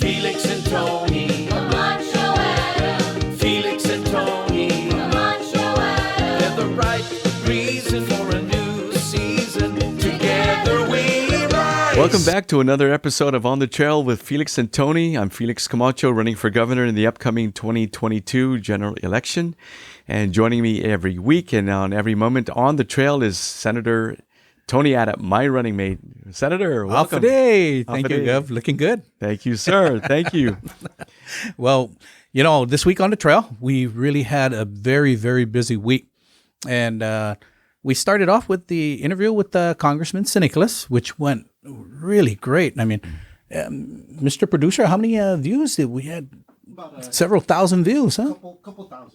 Felix and Tony. Camacho Ada. Felix and Tony. Camacho Ada. They're the right reason for a new season. Together we rise. Welcome back to another episode of On the Trail with Felix and Tony. I'm Felix Camacho, running for governor in the upcoming 2022 general election. And joining me every week and on every moment on the trail is Senator Tony Ada, my running mate. Senator, welcome. Day. Thank you, Gov. Looking good. Thank you, sir. Thank you. Well, you know, this week on the trail, we really had a very, very busy week. And we started off with the interview with Congressman Nicholas, which went really great. I mean, Mr. Producer, how many views did we had? Several thousand views, huh?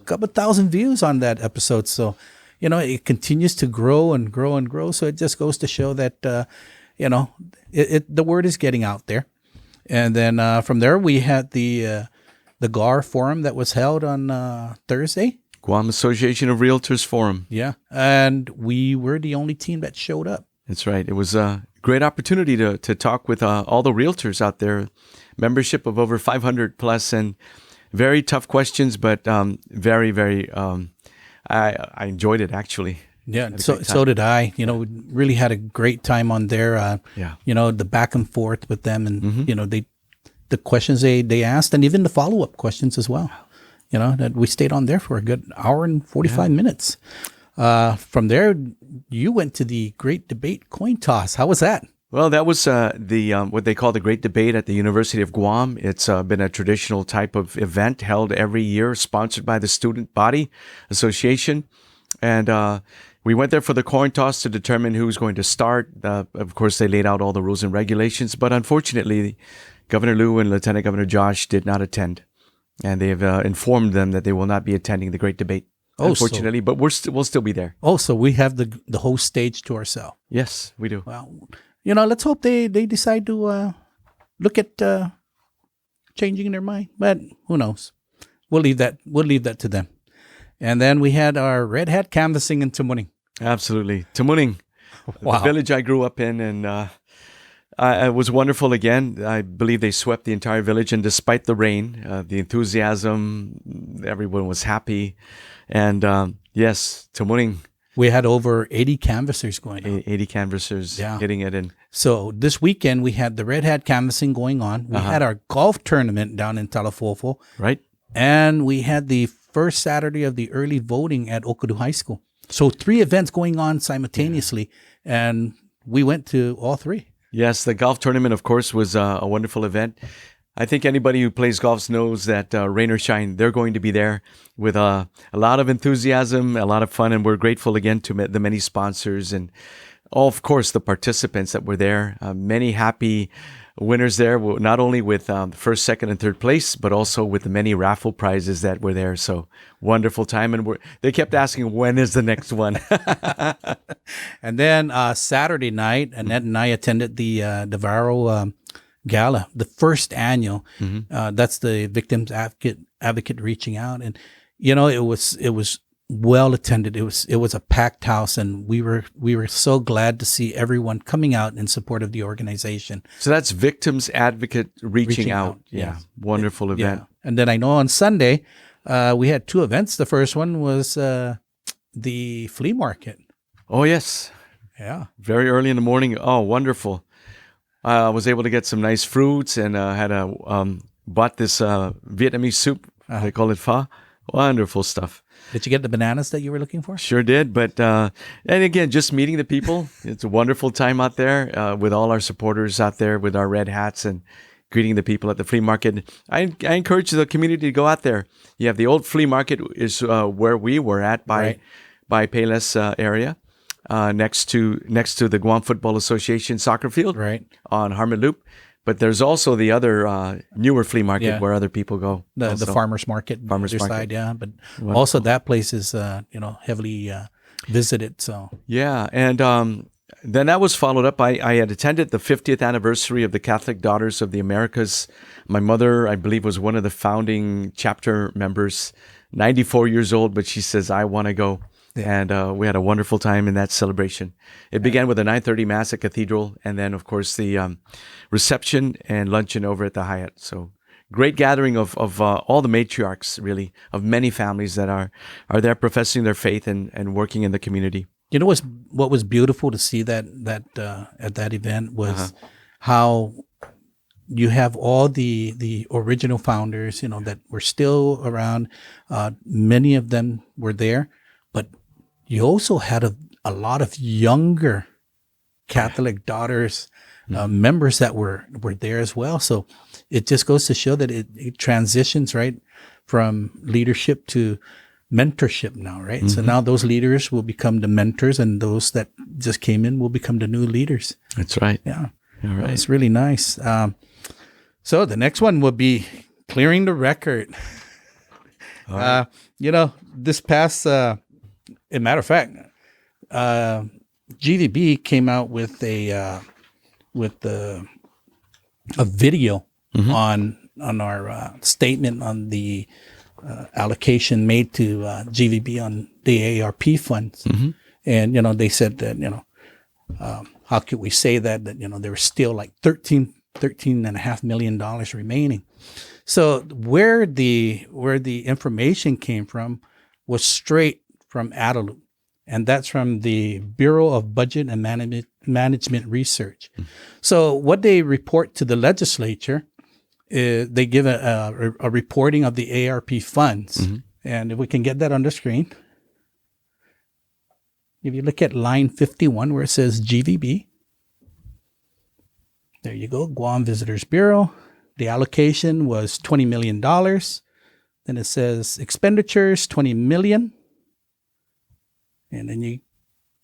Couple thousand views on that episode. So, you know, it continues to grow and grow and grow. So it just goes to show that, you know, the word is getting out there. And then from there, we had the GAR forum that was held on Thursday. Guam Association of Realtors Forum. Yeah. And we were the only team that showed up. That's right. It was a great opportunity to talk with all the realtors out there. Membership of over 500 plus, and very tough questions, but very, very, I enjoyed it actually. Yeah, so did I. You know, we really had a great time on there. You know, the back and forth with them, and you know, the questions they asked, and even the follow-up questions as well. You know, that we stayed on there for a good hour and 45 minutes. From there, you went to the Great Debate Coin Toss. How was that? Well, that was the what they call the Great Debate at the University of Guam. It's been a traditional type of event held every year, sponsored by the Student Body Association. And we went there for the coin toss to determine who's going to start. Of course, they laid out all the rules and regulations. But unfortunately, Governor Liu and Lieutenant Governor Josh did not attend. And they have informed them that they will not be attending the Great Debate. Unfortunately, but we'll still be there. Oh, so we have the whole stage to ourselves. Yes, we do. Well, you know, let's hope they decide to look at changing their mind. But who knows? We'll leave that to them. And then we had our red hat canvassing in Tamuning. Absolutely, Tamuning, the village I grew up in, and it was wonderful again. I believe they swept the entire village, and despite the rain, the enthusiasm, everyone was happy. And yes, Tamuning. We had over 80 canvassers going on. 80 canvassers hitting it. And so this weekend, we had the Red Hat canvassing going on. We had our golf tournament down in Talafofo. Right. And we had the first Saturday of the early voting at Okadu High School. So 3 events going on simultaneously. And we went to all 3. Yes, the golf tournament, of course, was a wonderful event. I think anybody who plays golf knows that rain or shine, they're going to be there with a lot of enthusiasm, a lot of fun, and we're grateful again to the many sponsors and, of course, the participants that were there. Many happy winners there, not only with first, second, and third place, but also with the many raffle prizes that were there. So wonderful time, and they kept asking, when is the next one? And then Saturday night, Annette and I attended the Varo Gala, the first annual. That's the Victims Advocate reaching out, and you know, it was well attended. It was a packed house, and we were so glad to see everyone coming out in support of the organization. So that's Victims Advocate reaching out. Yeah, yes. Wonderful event. Yeah. And then I know on Sunday we had 2 events. The first one was the flea market. Oh yes, yeah, very early in the morning. Oh, wonderful. I was able to get some nice fruits and bought this Vietnamese soup. They call it pho. Wonderful stuff. Did you get the bananas that you were looking for? Sure did. But, and again, just meeting the people. It's a wonderful time out there with all our supporters out there with our red hats and greeting the people at the flea market. I encourage the community to go out there. You have the old flea market is where we were at by Payless area. Next to the Guam Football Association soccer field, right on Harmon Loop. But there's also the other newer flea market where other people go. The farmers market, side, But wonderful. Also that place is heavily visited. So and then that was followed up. I had attended the 50th anniversary of the Catholic Daughters of the Americas. My mother, I believe, was one of the founding chapter members. 94 years old, but she says, I want to go. Yeah. And we had a wonderful time in that celebration. It began with a 9:30 Mass at Cathedral, and then, of course, the reception and luncheon over at the Hyatt. So great gathering of all the matriarchs, really, of many families that are there professing their faith and working in the community. You know what was beautiful to see that at that event was how you have all the original founders, that were still around. Many of them were there, but you also had a lot of younger Catholic daughters, members that were there as well. So it just goes to show that it transitions right from leadership to mentorship now, right? So now those leaders will become the mentors, and those that just came in will become the new leaders. That's right. Yeah. All right. It's really nice. So the next one will be clearing the record. Right. This past, as a matter of fact, GVB came out with a video on our statement on the allocation made to GVB on the ARP funds, and they said that how could we say that there was still like $13.5 million remaining. So where the information came from was straight from Adelup, and that's from the Bureau of Budget and Management Research. So what they report to the legislature is they give a reporting of the ARP funds, and if we can get that on the screen. If you look at line 51 where it says GVB, there you go, Guam Visitors Bureau. The allocation was $20 million. Then it says expenditures, $20 million. And then you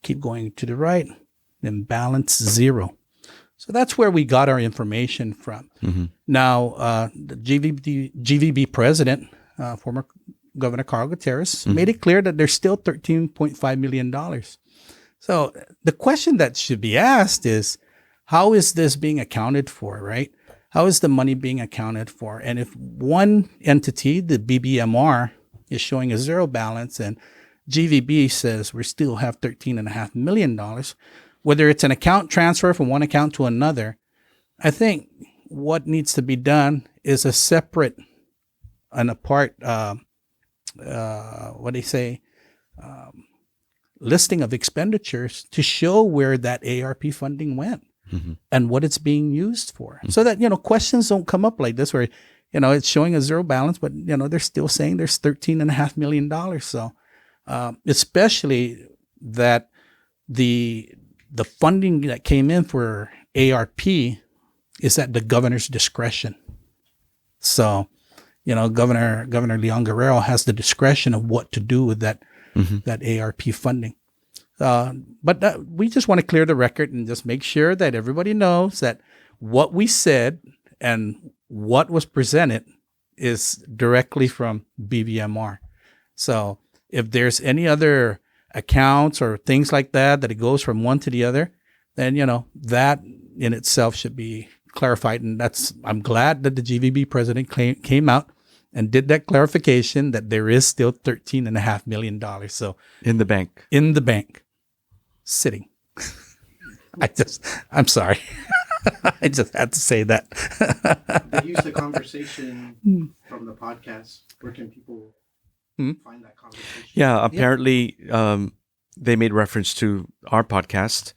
keep going to the right, then balance $0. So that's where we got our information from. Now, the GVB president, former Governor Carl Gutierrez, made it clear that there's still $13.5 million. So the question that should be asked is, how is this being accounted for, right? How is the money being accounted for? And if one entity, the BBMR, is showing a zero balance and GVB says we still have $13.5 million, whether it's an account transfer from one account to another, I think what needs to be done is a separate and apart, listing of expenditures to show where that ARP funding went. And what it's being used for, so that questions don't come up like this, where it's showing a zero balance, but they're still saying there's $13.5 million. So especially that the funding that came in for ARP is at the governor's discretion. So Governor Leon Guerrero has the discretion of what to do with that ARP funding. But we just want to clear the record and just make sure that everybody knows that what we said and what was presented is directly from BBMR. So if there's any other accounts or things like that it goes from one to the other, then, that in itself should be clarified. And I'm glad that the GVB president came out and did that clarification that there is still $13.5 million. So In the bank. Sitting. I'm sorry. I just had to say that. They use the conversation from the podcast. Where can people find that conversation? Yeah, apparently they made reference to our podcast.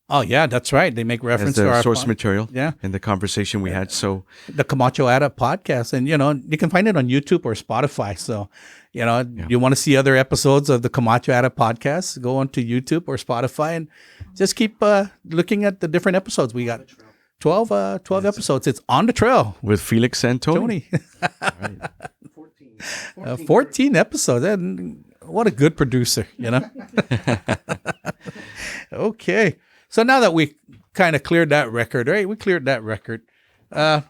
Oh, yeah, that's right. They make reference as the to our source material Yeah. in the conversation we had. So the Camacho Ada podcast. And, you can find it on YouTube or Spotify. So, you want to see other episodes of the Camacho Ada podcast, go onto YouTube or Spotify and just keep looking at the different episodes. We got 12 episodes. It's On the Trail with Felix and Tony. 14 episodes. And what a good producer, Okay. So now that we kind of cleared that record, right? We cleared that record. Our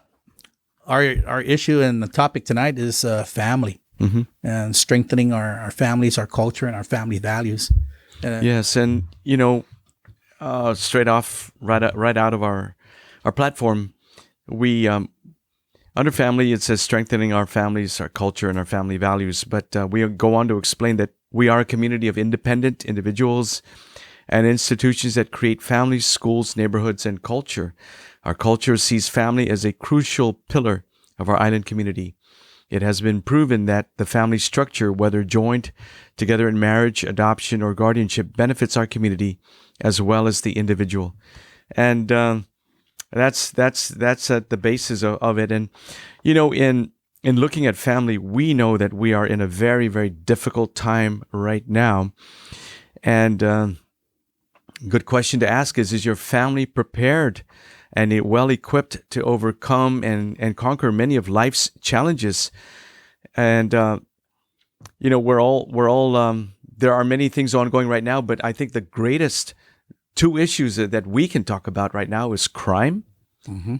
issue and the topic tonight is family and strengthening our families, our culture, and our family values. Yes, and straight off, right out of our platform, we under family it says strengthening our families, our culture, and our family values. But we go on to explain that we are a community of independent individuals and institutions that create families, schools, neighborhoods, and culture. Our culture sees family as a crucial pillar of our island community. It has been proven that the family structure, whether joined together in marriage, adoption, or guardianship, benefits our community as well as the individual. And that's at the basis of it. And in looking at family, we know that we are in a very, very difficult time right now. And good question to ask is your family prepared and well equipped to overcome and conquer many of life's challenges? And we're all there are many things ongoing right now, but I think the greatest two issues that we can talk about right now is crime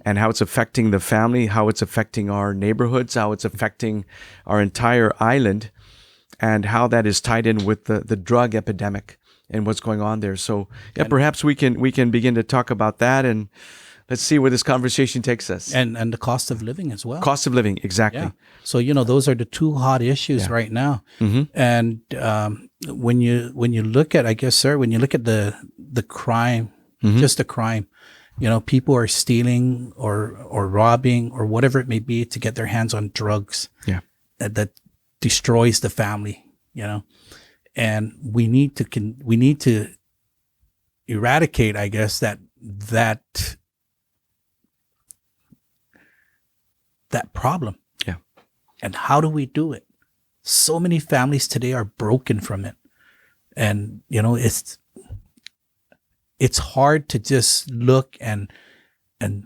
and how it's affecting the family, how it's affecting our neighborhoods, how it's affecting our entire island, and how that is tied in with the drug epidemic and what's going on there. So perhaps we can begin to talk about that, and let's see where this conversation takes us. And the cost of living as well. Cost of living, exactly. Yeah. So those are the two hot issues right now. And when you look at, I guess, sir, when you look at the crime, just the crime, people are stealing or robbing or whatever it may be to get their hands on drugs. Yeah. That destroys the family. And we need to eradicate, I guess, that problem. Yeah. And how do we do it? So many families today are broken from it. And, it's hard to just look and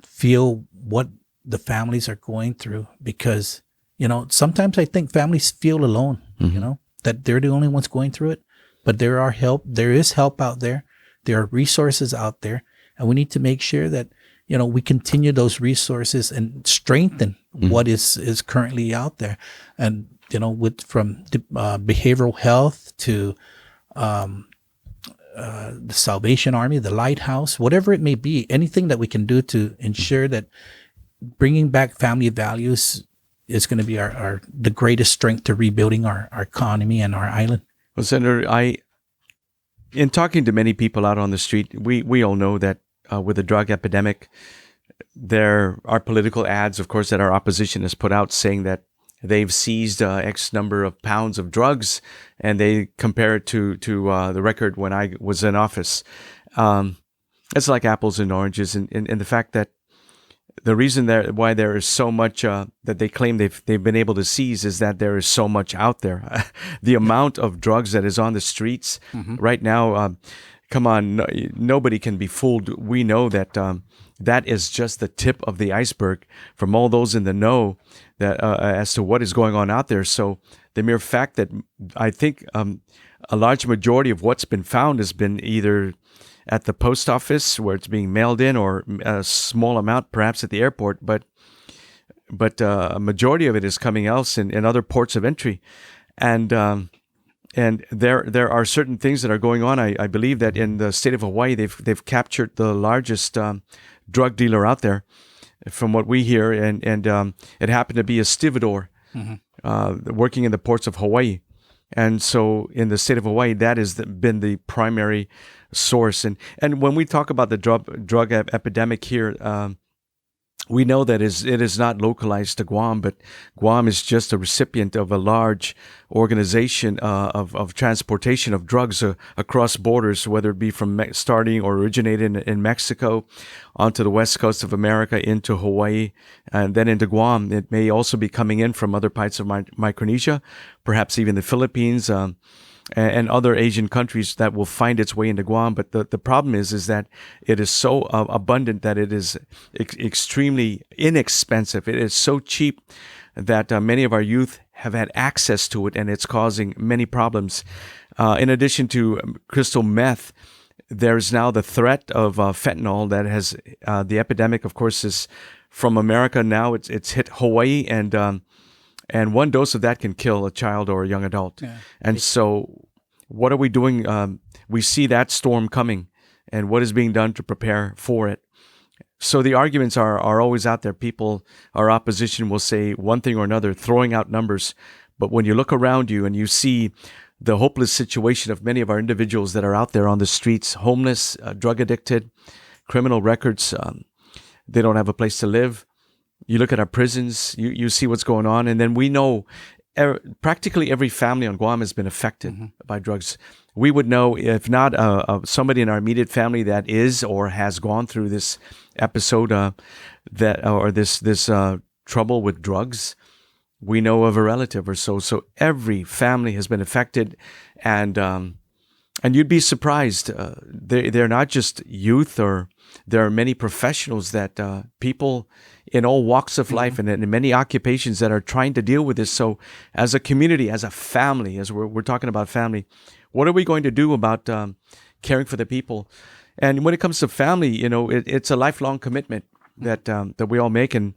feel what the families are going through, because, sometimes I think families feel alone, that they're the only ones going through it, but there is help out there. There are resources out there, and we need to make sure that, we continue those resources and strengthen what is currently out there. And, from behavioral health to the Salvation Army, the Lighthouse, whatever it may be, anything that we can do to ensure that bringing back family values is going to be the greatest strength to rebuilding our economy and our island. Well, Senator, in talking to many people out on the street, we all know that with the drug epidemic, there are political ads, of course, that our opposition has put out saying that they've seized X number of pounds of drugs, and they compare it to the record when I was in office. It's like apples and oranges, and the fact that the reason why there is so much that they claim they've been able to seize is that there is so much out there. The amount of drugs that is on the streets right now, come on, nobody can be fooled. We know that that is just the tip of the iceberg from all those in the know that as to what is going on out there. So the mere fact that I think a large majority of what's been found has been either at the post office where it's being mailed in, or a small amount perhaps at the airport, but a majority of it is coming else in other ports of entry. And there are certain things that are going on. I believe that in the state of Hawaii, they've captured the largest drug dealer out there, from what we hear, and it happened to be a stevedore working in the ports of Hawaii. And so in the state of Hawaii, that has been the primary source. And when we talk about the drug epidemic here, we know that it is not localized to Guam, but Guam is just a recipient of a large organization of transportation of drugs across borders, whether it be from starting or originating in Mexico onto the west coast of America into Hawaii and then into Guam. It may also be coming in from other parts of Micronesia, perhaps even the Philippines, and other Asian countries that will find its way into Guam. But the problem is that it is so abundant that it is extremely inexpensive. It is so cheap that many of our youth have had access to it, and it's causing many problems. In addition to crystal meth, there's now the threat of fentanyl that has the epidemic, of course, is from America. Now it's hit Hawaii, and one dose of that can kill a child or a young adult. Yeah. And so what are we doing? We see that storm coming, and what is being done to prepare for it? So the arguments are always out there. People, our opposition will say one thing or another, throwing out numbers. But when you look around you and you see the hopeless situation of many of our individuals that are out there on the streets, homeless, drug addicted, criminal records, they don't have a place to live. You look at our prisons, you see what's going on. And then we know practically every family on Guam has been affected by drugs. We would know, if not somebody in our immediate family that is or has gone through this episode this trouble with drugs. We know of a relative or so. So every family has been affected, and you'd be surprised. They're not just youth, or there are many professionals that people in all walks of life and in many occupations that are trying to deal with this. So as a community, as a family, as we're talking about family, what are we going to do about caring for the people? And when it comes to family, it's a lifelong commitment that we all make. And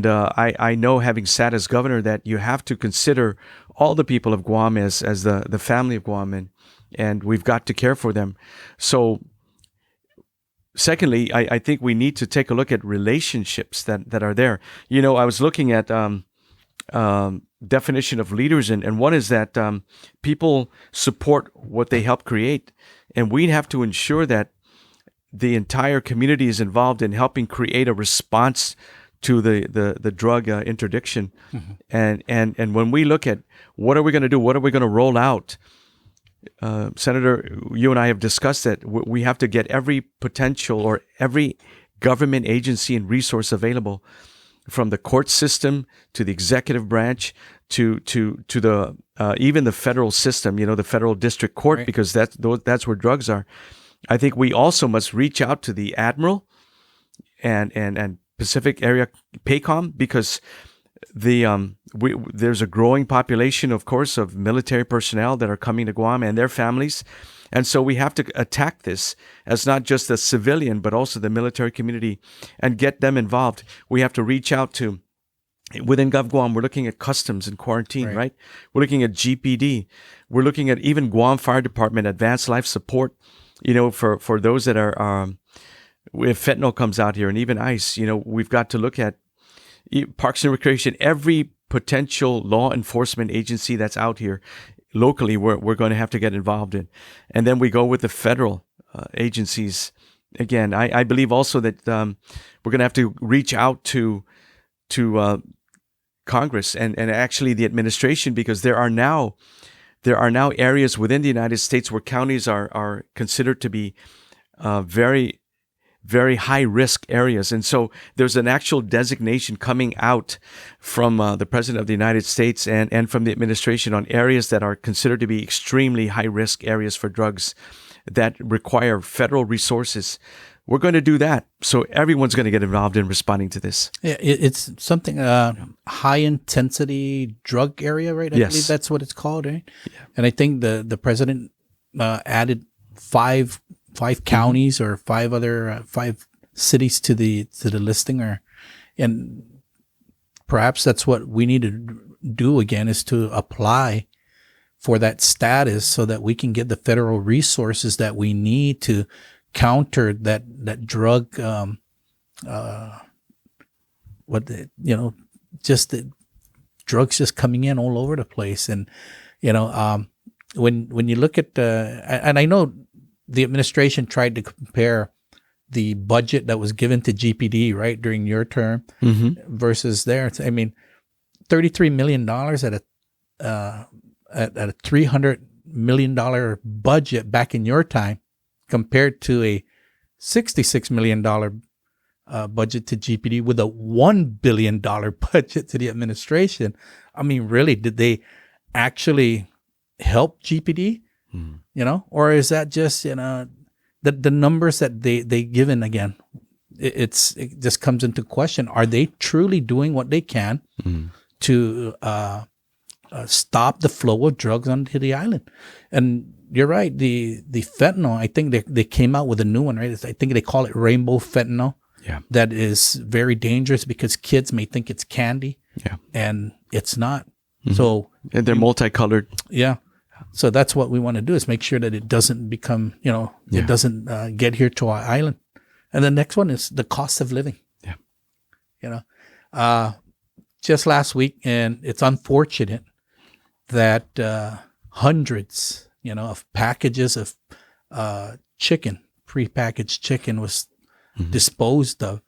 I know, having sat as governor, that you have to consider all the people of Guam as the family of Guam, and we've got to care for them. So secondly, I think we need to take a look at relationships that are there. I was looking at definition of leaders, and one is that people support what they help create, and we have to ensure that the entire community is involved in helping create a response to the drug interdiction. And when we look at what are we going to do, what are we going to roll out, Senator, you and I have discussed that we have to get every potential or every government agency and resource available, from the court system to the executive branch to the even the federal system, the federal district court, right, because that's where drugs are. I think we also must reach out to the Admiral and Pacific Area PACOM, because there's a growing population, of course, of military personnel that are coming to Guam and their families. And so we have to attack this as not just the civilian, but also the military community, and get them involved. We have to reach out to, within GovGuam, we're looking at customs and quarantine, right? We're looking at GPD. We're looking at even Guam Fire Department, advanced life support, for those that are, if fentanyl comes out here, and even ICE, we've got to look at Parks and Recreation, every potential law enforcement agency that's out here locally, we're going to have to get involved in. And then we go with the federal agencies. Again, I believe also that we're going to have to reach out to Congress and actually the administration, because there are now areas within the United States where counties are considered to be very, very high risk areas. And so there's an actual designation coming out from the President of the United States and from the administration on areas that are considered to be extremely high risk areas for drugs that require federal resources. We're going to do that. So everyone's going to get involved in responding to this. Yeah, it's something, high intensity drug area, right? I believe that's what it's called, right? Yeah. And I think the President added five counties or five cities to the listing, and perhaps that's what we need to do again, is to apply for that status so that we can get the federal resources that we need to counter that drug, just the drugs just coming in all over the place. And, when you look at, and I know the administration tried to compare the budget that was given to GPD, right, during your term versus theirs. I mean, $33 million at a $300 million budget back in your time, compared to a $66 million budget to GPD with a $1 billion budget to the administration. I mean, really, did they actually help GPD? Or is that just, the numbers that they given again? It just comes into question. Are they truly doing what they can to stop the flow of drugs onto the island? And you're right. The fentanyl, I think they came out with a new one, right? I think they call it rainbow fentanyl. Yeah. That is very dangerous because kids may think it's candy. Yeah. And it's not. So, and they're multicolored. Yeah. So that's what we want to do, is make sure that it doesn't become, it doesn't get here to our island. And the next one is the cost of living. Yeah. Just last week, and it's unfortunate that hundreds, of packages of chicken, prepackaged chicken, was disposed of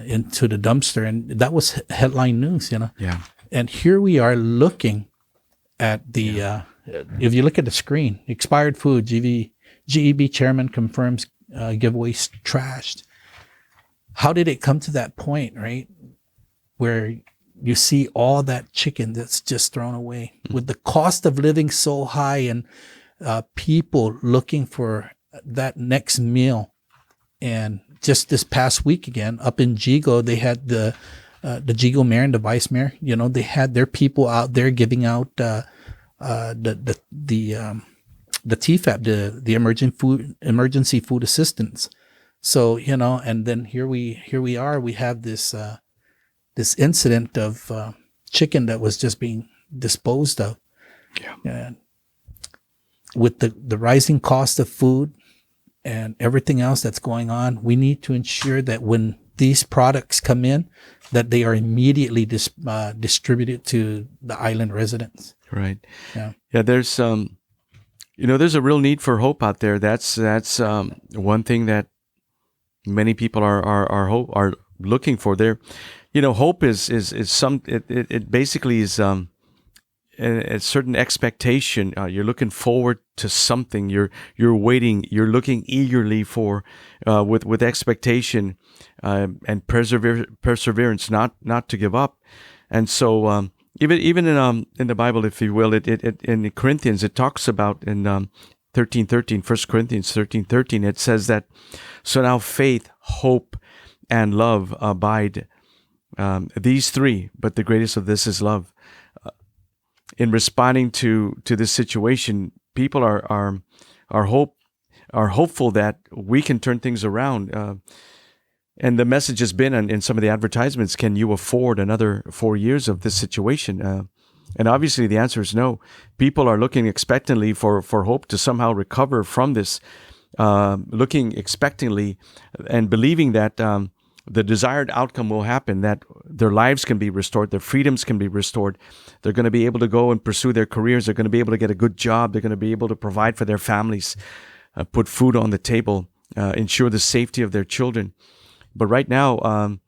into the dumpster, and that was headline news, Yeah. And here we are looking at the if you look at the screen, expired food. GEB chairman confirms giveaways trashed. How did it come to that point, right? Where you see all that chicken that's just thrown away with the cost of living so high, and people looking for that next meal. And just this past week again, up in Jigo, they had the Jigo mayor and the vice mayor. They had their people out there giving out the TFAP, the emergency food assistance. So and then here we are. We have this incident of chicken that was just being disposed of. Yeah. And with the rising cost of food and everything else that's going on, we need to ensure that when these products come in, that they are immediately distributed to the island residents. Right. Yeah. Yeah. There's there's a real need for hope out there. That's one thing that many people are looking for. There, hope is some. It basically is a certain expectation. You're looking forward to something. You're waiting. You're looking eagerly for with expectation and perseverance, not to give up. And so even in the Bible, if you will, it in Corinthians it talks about in 13:13, 1 Corinthians 13:13, it says that, so now faith, hope, and love abide, these three, but the greatest of this is love. In responding to this situation, people are hopeful that we can turn things around. And the message has been in some of the advertisements, can you afford another 4 years of this situation? And obviously the answer is no. People are looking expectantly for hope to somehow recover from this, looking expectantly and believing that the desired outcome will happen, that their lives can be restored, their freedoms can be restored. They're going to be able to go and pursue their careers. They're going to be able to get a good job. They're going to be able to provide for their families, put food on the table, ensure the safety of their children. But right now,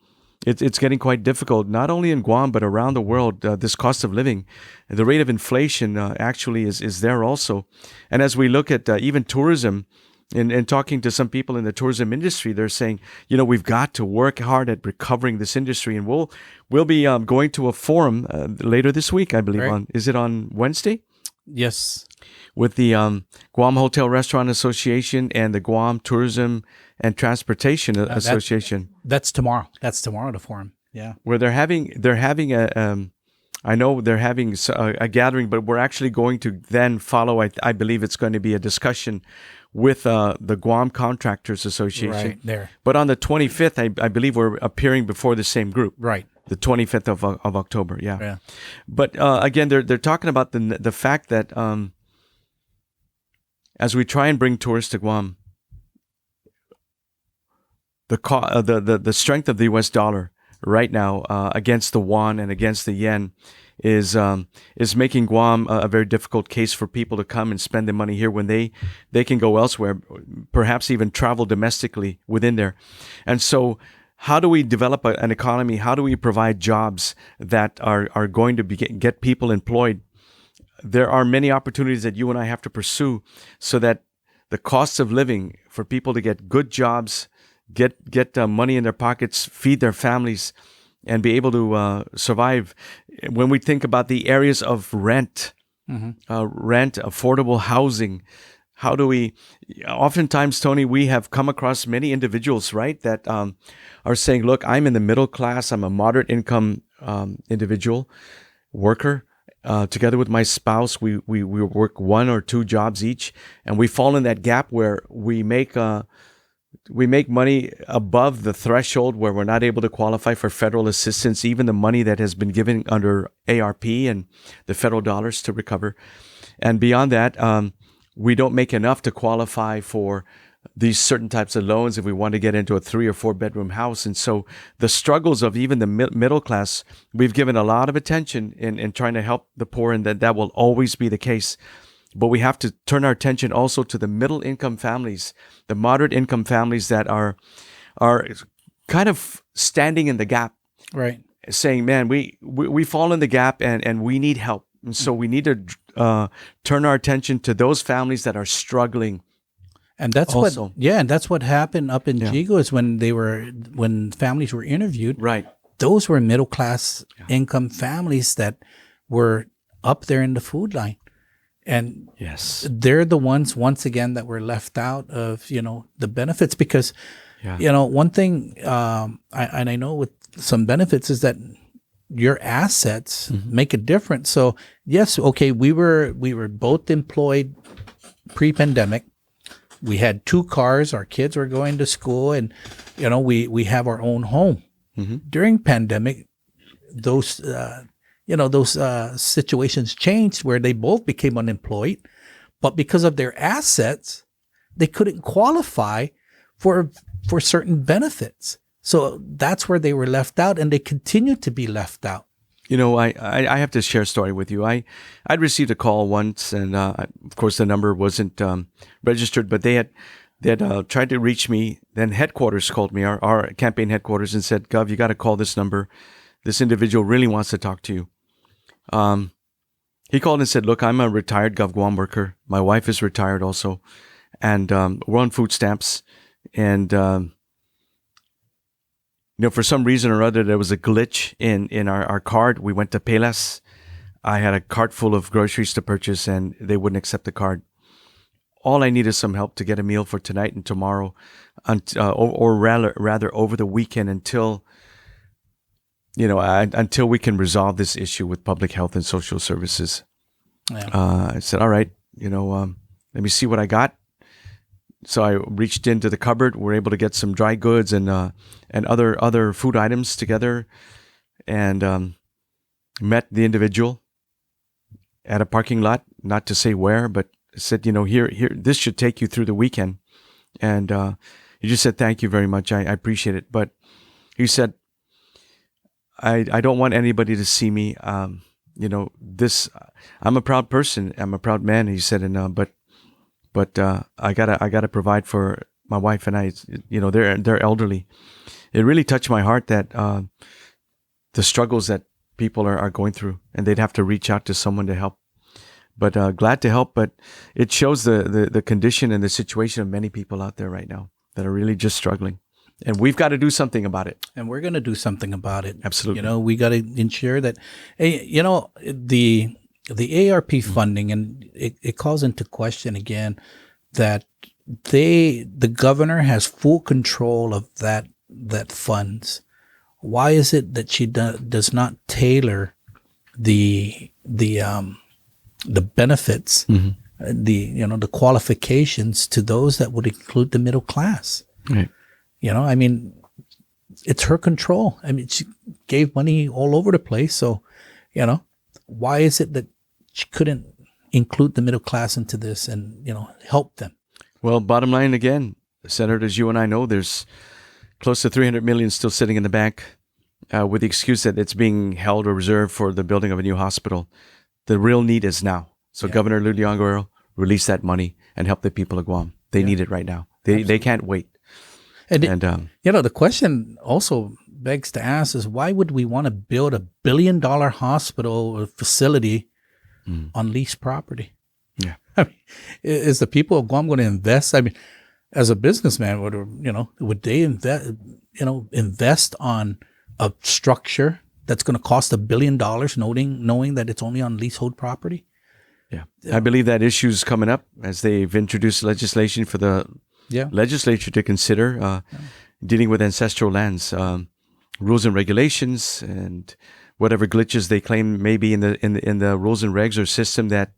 it's getting quite difficult, not only in Guam, but around the world. This cost of living, the rate of inflation actually is there also. And as we look at even tourism, and talking to some people in the tourism industry, they're saying, we've got to work hard at recovering this industry. And we'll be going to a forum later this week, I believe. Right. Is it on Wednesday? Yes. With the Guam Hotel Restaurant Association and the Guam Tourism and Transportation Association. That's tomorrow. That's tomorrow, the forum. Yeah. Where they're having I know they're having a gathering, but we're actually going to then follow. I believe it's going to be a discussion with the Guam Contractors Association. Right there. But on the 25th, I believe we're appearing before the same group. Right. The 25th of October. Yeah. Yeah. But again, they're talking about the fact that as we try and bring tourists to Guam, the strength of the U.S. dollar right now against the won and against the yen is making Guam a very difficult case for people to come and spend their money here when they can go elsewhere, perhaps even travel domestically within there. And so how do we develop an economy? How do we provide jobs that are going to get people employed? There are many opportunities that you and I have to pursue so that the costs of living for people to get good jobs, get money in their pockets, feed their families, and be able to survive. When we think about the areas of rent, affordable housing, how do we? Oftentimes, Tony, we have come across many individuals, right, that are saying, "Look, I'm in the middle class. I'm a moderate income individual, worker." Together with my spouse, we work 1 or 2 jobs each, and we fall in that gap where we make money above the threshold where we're not able to qualify for federal assistance, even the money that has been given under ARP and the federal dollars to recover. And beyond that, we don't make enough to qualify for these certain types of loans if we want to get into a 3 or 4 bedroom house. And so the struggles of even the middle class, we've given a lot of attention in trying to help the poor, and that will always be the case. But we have to turn our attention also to the middle income families, the moderate income families that are kind of standing in the gap, Right. saying, "Man, we fall in the gap, and we need help, and so we need to turn our attention to those families that are struggling." And that's Also. and that's what happened up in Yeah. Chico is when families were interviewed. Right. Those were middle class income families that were up there in the food line. And Yes. they're the ones, once again, that were left out of, the benefits because, Yeah. one thing, I know with some benefits is that your assets make a difference. So yes, okay, we were both employed pre-pandemic. We had 2 cars. Our kids were going to school, and we have our own home. During pandemic, those situations changed where they both became unemployed, but because of their assets, they couldn't qualify for certain benefits. So that's where they were left out, and they continue to be left out. I have to share a story with you. I'd received a call once, and of course the number wasn't registered, but they had tried to reach me. Then headquarters called me, our campaign headquarters, and said, "Gov, you got to call this number. This individual really wants to talk to you." He called and said, "Look, I'm a retired Gov Guam worker. My wife is retired also, and we're on food stamps, and for some reason or other, there was a glitch in our card. We went to Payless. I had a cart full of groceries to purchase, and they wouldn't accept the card. All I need is some help to get a meal for tonight and tomorrow, or rather over the weekend until we can resolve this issue with public health and social services." Yeah. I said, "All right, let me see what I got." So I reached into the cupboard. We're able to get some dry goods and other food items together, and met the individual at a parking lot. Not to say where, but said, here, this should take you through the weekend. And he just said, "Thank you very much. I appreciate it." But he said, I don't want anybody to see me. This. I'm a proud person. I'm a proud man." He said, but I gotta provide for my wife and I. They're elderly. It really touched my heart that the struggles that people are going through, and they'd have to reach out to someone to help. But glad to help. But it shows the condition and the situation of many people out there right now that are really just struggling, and we've got to do something about it. And we're going to do something about it. Absolutely. We got to ensure that, the ARP funding, and it calls into question again that the governor has full control of that funds. Why is it that she does not tailor the benefits, the qualifications to those that would include the middle class? Right. It's her control. She gave money all over the place. So, why is it that she couldn't include the middle class into this and, help them? Well, bottom line again, Senators, you and I know there's close to $300 million still sitting in the bank with the excuse that it's being held or reserved for the building of a new hospital. The real need is now. So Governor Luliangoro, release that money and help the people of Guam. They need it right now. They can't wait. And the question also begs to ask is, why would we want to build $1 billion hospital or facility on leased property? Yeah. Is the people of Guam going to invest? As a businessman, would they invest on a structure that's going to cost $1 billion, knowing that it's only on leasehold property? Yeah. I believe that issue's coming up as they've introduced legislation for the legislature to consider dealing with ancestral lands, rules and regulations, and whatever glitches they claim may be in the rules and regs or system that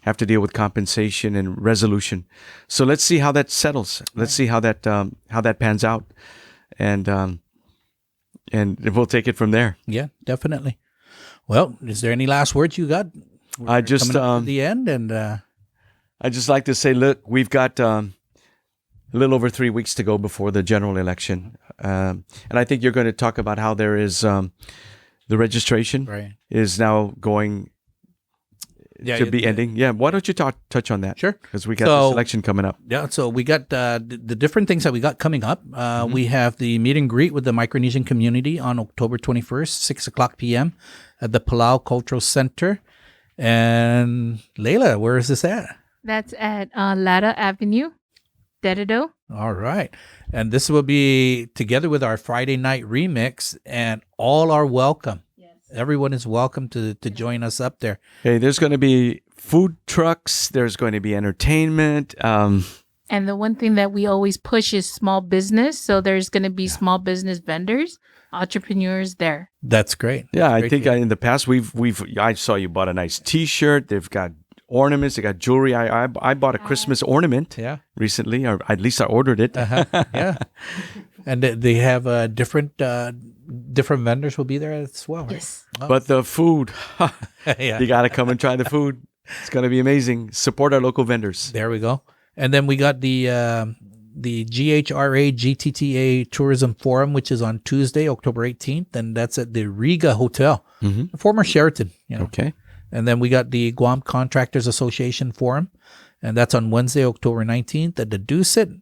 have to deal with compensation and resolution. So let's see how that settles. Let's see how that pans out, and we'll take it from there. Yeah, definitely. Well, is there any last words you got? I just coming up to the end, and I just like to say, look, we've got a little over 3 weeks to go before the general election, and I think you're going to talk about how there is the registration is now going to be ending. Yeah, why don't you touch on that? Sure. Because we got the selection coming up. Yeah, so we got the different things that we got coming up. We have the meet and greet with the Micronesian community on October 21st, 6 o'clock p.m. at the Palau Cultural Center. And Layla, where is this at? That's at Lada Avenue, Dededo. All right. And this will be together with our Friday night remix, and all are welcome. Yes. Everyone is welcome to join us up there. Hey, there's going to be food trucks. There's going to be entertainment. And the one thing that we always push is small business. So there's going to be small business vendors, entrepreneurs there. That's great. Yeah, That's I great think to hear. in the past I saw you bought a nice T-shirt. They've got ornaments. They got jewelry. I bought a Christmas ornament Yeah. recently, or at least I ordered it. Yeah. And they have different vendors will be there as well, right? Yes. But the food, Yeah. you got to come and try the food. It's going to be amazing. Support our local vendors. There we go. And then we got the GHRA GTTA Tourism Forum, which is on Tuesday, October 18th, and that's at the Riga Hotel, the former Sheraton. You know. Okay. And then we got the Guam Contractors Association Forum, and that's on Wednesday, October 19th at the Dusit.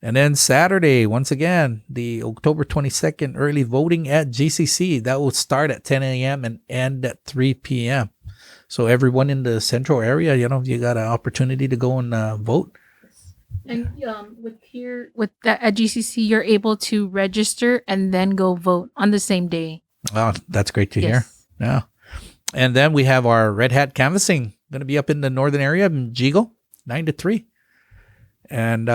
And then Saturday, once again, the October 22nd early voting at GCC. That will start at 10 a.m. and end at 3 p.m. So everyone in the central area, you got an opportunity to go and vote. And at GCC, you're able to register and then go vote on the same day. Oh, that's great to hear. Yes. Yeah. And then we have our Red Hat canvassing going to be up in the northern area in Jigo, 9 to 3. And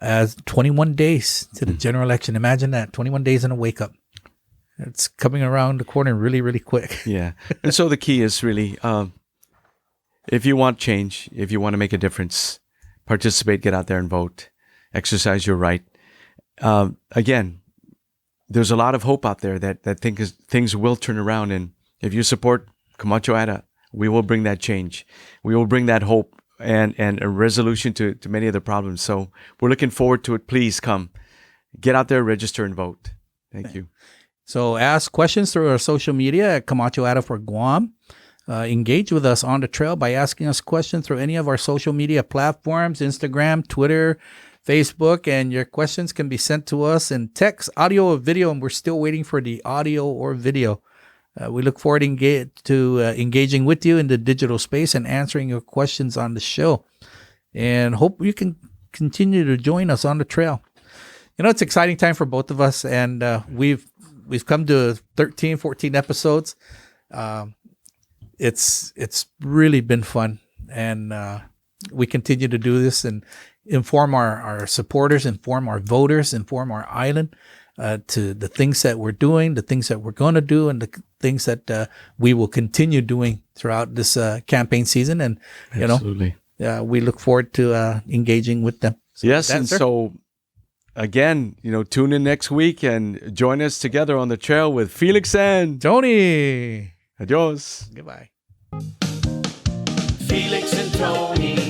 as 21 days to the general election. Imagine that, 21 days in a wake up. It's coming around the corner really, really quick. Yeah. And so the key is really, if you want change, if you want to make a difference, participate, get out there and vote, exercise your right. Again, there's a lot of hope out there that things will turn around. And if you support Camacho Ada, we will bring that change. We will bring that hope and a resolution to many of the problems. So we're looking forward to it. Please come. Get out there, register, and vote. Thank you. So ask questions through our social media at Camacho Ada for Guam. Engage with us on the trail by asking us questions through any of our social media platforms, Instagram, Twitter, Facebook, and your questions can be sent to us in text, audio, or video, and we're still waiting for the audio or video. We look forward to engaging with you in the digital space and answering your questions on the show, and hope you can continue to join us on the trail. It's an exciting time for both of us, and we've come to 13, 14 episodes. It's really been fun, and we continue to do this and inform our supporters, inform our voters, inform our island to the things that we're doing, the things that we're going to do, and the things that we will continue doing throughout this campaign season. And, Absolutely. We look forward to engaging with them. Yes, and so again, tune in next week and join us together on the trail with Felix and Tony. Adios. Goodbye. Felix and Tony.